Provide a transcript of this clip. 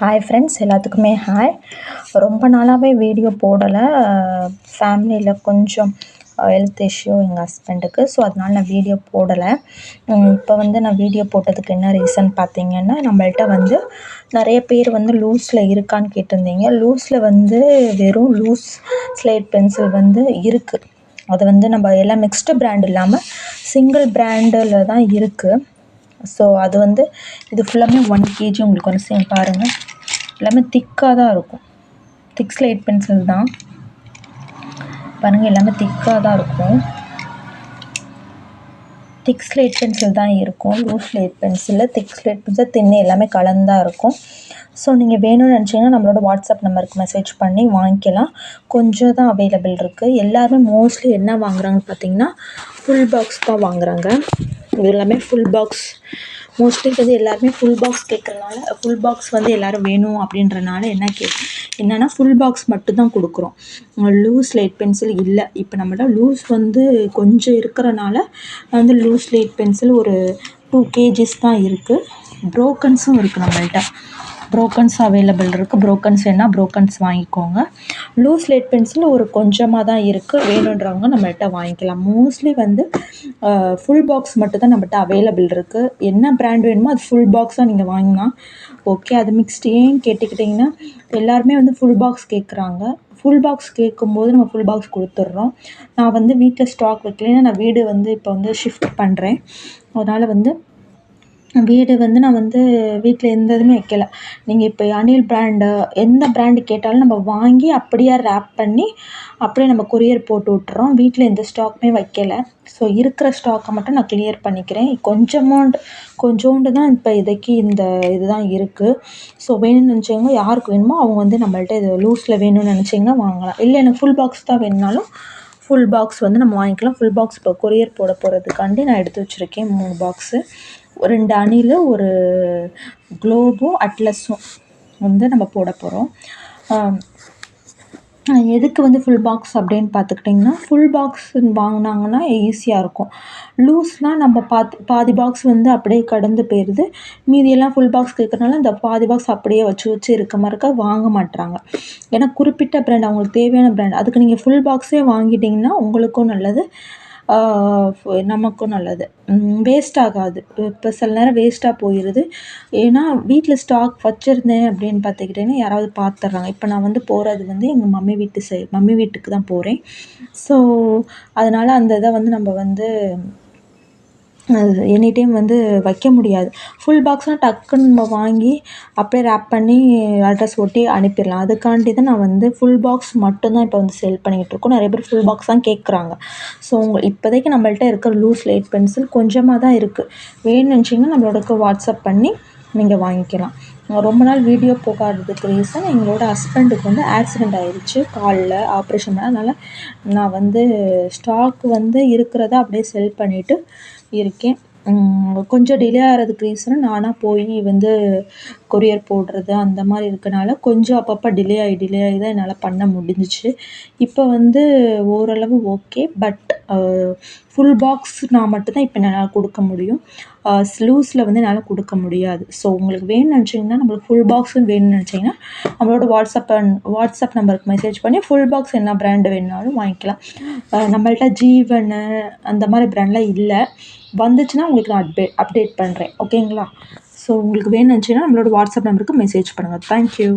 Hi friends, எல்லாத்துக்குமே hi. ரொம்ப நாளாகவே வீடியோ போடலை. ஃபேமிலியில் கொஞ்சம் ஹெல்த் இஷ்யூ எங்கள் ஹஸ்பண்டுக்கு. ஸோ அதனால் நான் வீடியோ போடலை. இப்போ நான் வீடியோ போட்டதுக்கு என்ன ரீசன் பார்த்தீங்கன்னா, நம்மள்ட்ட நிறைய பேர் லூஸில் இருக்கான்னு கேட்டிருந்தீங்க. லூஸில் வெறும் லூஸ் ஸ்லேட் பென்சில் இருக்குது. அது நம்ம எல்லாம் மிக்ஸ்டு பிராண்ட் இல்லாமல் சிங்கிள் பிராண்டில் தான் இருக்குது. ஸோ அது இது ஃபுல்லாமே 1 kg உங்களுக்கு பாருங்கள், எல்லாமே திக்காக தான் இருக்கும். திக் ஸ்லேட் பென்சில் தான் பாருங்கள், எல்லாமே திக்காக தான் இருக்கும். திக் ஸ்லேட் பென்சில் தான் இருக்கும். லூஸ் ஸ்லேட் பென்சிலில் திக் ஸ்லேட் பென்சில் தின்னு எல்லாமே கலந்தாக இருக்கும். ஸோ நீங்கள் வேணும்னு நினச்சிங்கன்னா நம்மளோட வாட்ஸ்அப் நம்பருக்கு மெசேஜ் பண்ணி வாங்கிக்கலாம். கொஞ்சம் தான் அவைலபிள் இருக்குது. எல்லாருமே மோஸ்ட்லி என்ன வாங்குறாங்கன்னு பார்த்தீங்கன்னா, ஃபுல் பாக்ஸ் தான் வாங்குகிறாங்க. இது எல்லாமே ஃபுல் பாக்ஸ். மோஸ்ட்லி எல்லாருமே ஃபுல் பாக்ஸ் கேட்குறனால, ஃபுல் பாக்ஸ் எல்லோரும் வேணும் அப்படின்றனால என்னென்னா ஃபுல் பாக்ஸ் மட்டும் தான் கொடுக்குறோம். லூஸ் ஸ்லேட் பென்சில் இல்லை. இப்போ நம்மள்ட்ட லூஸ் கொஞ்சம் இருக்கிறனால லூஸ் ஸ்லேட் பென்சில் ஒரு 2 kgs தான் இருக்குது. ப்ரோக்கன்ஸும் இருக்குது நம்மள்ட்ட. ப்ரோக்கன்ஸ் அவைலபிள் இருக்குது. ப்ரோக்கன்ஸ் வேணால் ப்ரோக்கன்ஸ் வாங்கிக்கோங்க. லூஸ் ஸ்லேட் பென்சில் ஒரு கொஞ்சமாக தான் இருக்குது. வேணுன்றவங்க நம்மள்ட்ட வாங்கிக்கலாம். மோஸ்ட்லி ஃபுல் பாக்ஸ் மட்டும் தான் நம்மள்ட்ட அவைலபிள் இருக்குது. என்ன ப்ராண்ட் வேணுமோ அது ஃபுல் பாக்ஸாக நீங்கள் வாங்கினா ஓகே. அது மிக்ஸ்டு ஏன்னு கேட்டுக்கிட்டிங்கன்னா, எல்லாருமே ஃபுல் பாக்ஸ் கேட்குறாங்க. ஃபுல் பாக்ஸ் கேட்கும்போது நம்ம ஃபுல் பாக்ஸ் கொடுத்துட்றோம். நான் வீட்டில் ஸ்டாக் வைக்கலைன்னா, நான் வீடு இப்போ ஷிஃப்ட் பண்ணுறேன். அதனால் வீடு நான் வீட்டில் எந்த இதுவுமே வைக்கல. நீங்கள் இப்போ அனில் பிராண்டு எந்த பிராண்டு கேட்டாலும் நம்ம வாங்கி அப்படியே ரேப் பண்ணி அப்படியே நம்ம கொரியர் போட்டு விட்டுறோம். வீட்டில் எந்த ஸ்டாக்குமே வைக்கலை. ஸோ இருக்கிற ஸ்டாக்கை மட்டும் நான் கிளியர் பண்ணிக்கிறேன். கொஞ்சோண்டு தான் இப்போ இந்த இதுதான் இருக்குது. ஸோ வேணும்னு நினச்சவங்க, யாருக்கு வேணுமோ அவங்க நம்மள்ட்ட இது லூஸில் வேணும்னு நினச்சிங்கன்னா வாங்கலாம். இல்லை எனக்கு ஃபுல் பாக்ஸ் தான் வேணுனாலும் ஃபுல் பாக்ஸ் நம்ம வாங்கிக்கலாம். ஃபுல் பாக்ஸ் இப்போ கொரியர் போட போகிறதுக்காண்டி நான் எடுத்து வச்சுருக்கேன் 3 பாக்ஸு. 2 அணில், ஒரு குளோபும் அட்லஸும் நம்ம போட போகிறோம். எதுக்கு ஃபுல் பாக்ஸ் அப்படின்னு பார்த்துக்கிட்டிங்கன்னா, ஃபுல் பாக்ஸ் வாங்கினாங்கன்னா ஈஸியாக இருக்கும். லூஸ்லாம் நம்ம பாதி பாக்ஸ் அப்படியே கடந்து போயிடுது. மீதியெல்லாம் ஃபுல் பாக்ஸ் கேட்குறனால இந்த பாதி பாக்ஸ் அப்படியே வச்சு இருக்க மாதிரி வாங்க மாட்டுறாங்க. ஏன்னா குறிப்பிட்ட பிராண்ட், அவங்களுக்கு தேவையான பிராண்ட். அதுக்கு நீங்கள் ஃபுல் பாக்ஸே வாங்கிட்டிங்கன்னா உங்களுக்கும் நல்லது, நமக்கும் நல்லது. வேஸ்ட் ஆகாது. இப்போ சில நேரம் வேஸ்ட்டாக போயிடுது. ஏன்னா வீட்டில் ஸ்டாக் வச்சுருந்தேன் அப்படின்னு பார்த்துக்கிட்டிங்கன்னா யாராவது பார்த்துட்றாங்க. இப்போ நான் போகிறது எங்கள் மம்மி வீட்டுக்கு தான் போகிறேன். ஸோ அதனால் அந்த இதை நம்ம எனி டைம் வைக்க முடியாது. ஃபுல் பாக்ஸ்னால் டக்குன்னு நம்ம வாங்கி அப்படியே ரேப் பண்ணி அட்ரஸ் ஒட்டி அனுப்பிடலாம். அதுக்காண்டி தான் நான் ஃபுல் பாக்ஸ் மட்டும்தான் இப்போ சேல் பண்ணிகிட்ருக்கோம். நிறைய பேர் ஃபுல் பாக்ஸ் தான் கேட்குறாங்க. ஸோ இப்போதைக்கு நம்மள்ட்ட இருக்கிற லூஸ் ஸ்லேட் பென்சில் கொஞ்சமாக தான் இருக்குது. வேணும்னு நினச்சிங்கன்னா நம்மளோட வாட்ஸ்அப் பண்ணி நீங்கள் வாங்கிக்கலாம். ரொம்ப நாள் வீடியோ போகாததுக்கு ரீசன், எங்களோட ஹஸ்பண்டுக்கு ஆக்சிடெண்ட் ஆகிடுச்சு காலில், ஆப்ரேஷன் பண்ண. அதனால் நான் ஸ்டாக் இருக்கிறத அப்படியே செல் பண்ணிவிட்டு இருக்கேன். கொஞ்சம் டிலே ஆகிறதுக்கு ரீசன் நானாக போய் கொரியர் போடுறது அந்த மாதிரி இருக்கனால கொஞ்சம் அப்பப்போ டிலே ஆகி தான் என்னால் பண்ண முடிஞ்சிச்சு. இப்போ ஓரளவு ஓகே. பட் ஃபுல் பாக்ஸ் நான் மட்டும்தான் இப்போ என்னால் கொடுக்க முடியும். லூஸில் என்னால் கொடுக்க முடியாது. ஸோ உங்களுக்கு வேணும்னு நினச்சிங்கன்னா, நம்மளுக்கு ஃபுல் பாக்ஸும் வேணும்னு நினச்சிங்கன்னா நம்மளோட வாட்ஸ்அப் நம்பருக்கு மெசேஜ் பண்ணி ஃபுல் பாக்ஸ் என்ன பிராண்டு வேணுனாலும் வாங்கிக்கலாம். நம்மள்ட்ட ஜீவன் அந்த மாதிரி பிராண்ட்லாம் இல்லை. வந்துச்சுன்னா உங்களுக்கு நான் அப்டேட் பண்ணுறேன். ஓகேங்களா? ஸோ உங்களுக்கு வேணும்னு நினச்சிங்கன்னா நம்மளோட வாட்ஸ்அப் நம்பருக்கு மெசேஜ் பண்ணுங்கள். தேங்க்யூ.